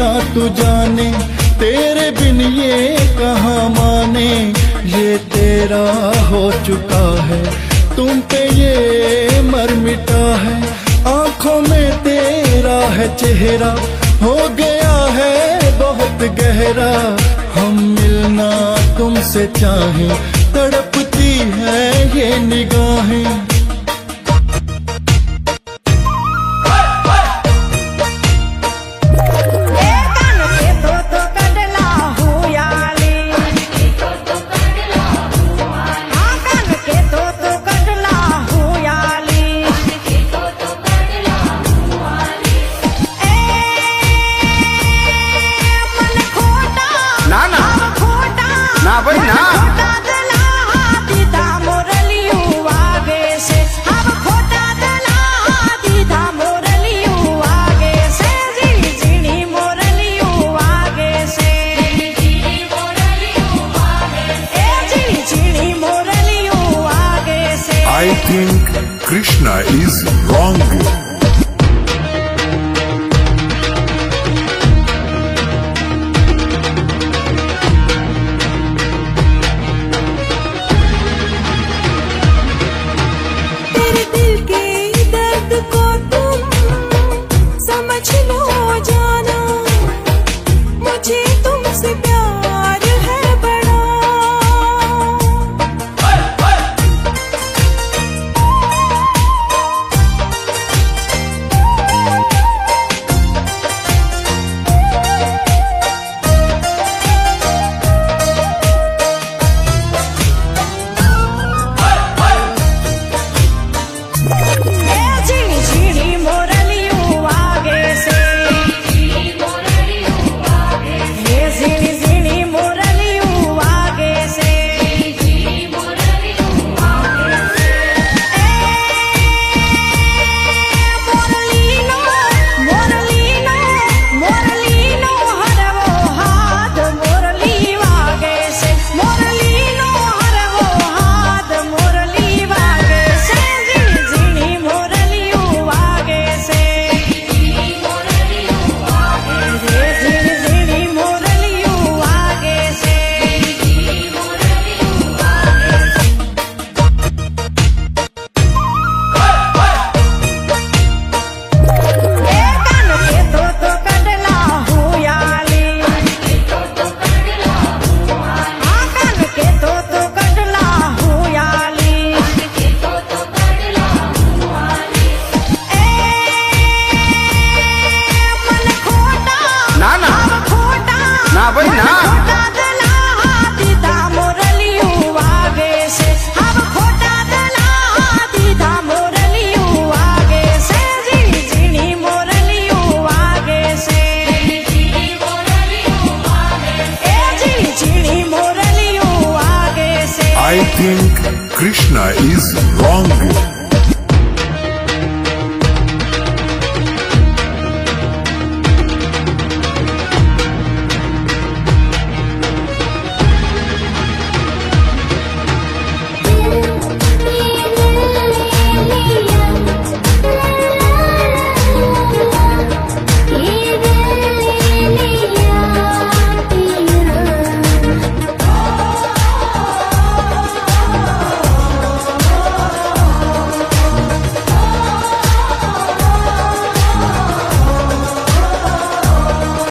ना तू जाने, तेरे बिन ये कहाँ माने। ये तेरा हो चुका है, तुम पे ये मर मिटा है। आंखों में तेरा है चेहरा, हो गया है बहुत गहरा। हम मिलना तुमसे चाहें, तड़पती है ये निगाहें। ना भाई ना I think Krishna is wrong. ना भाई ना I think Krishna is wrong.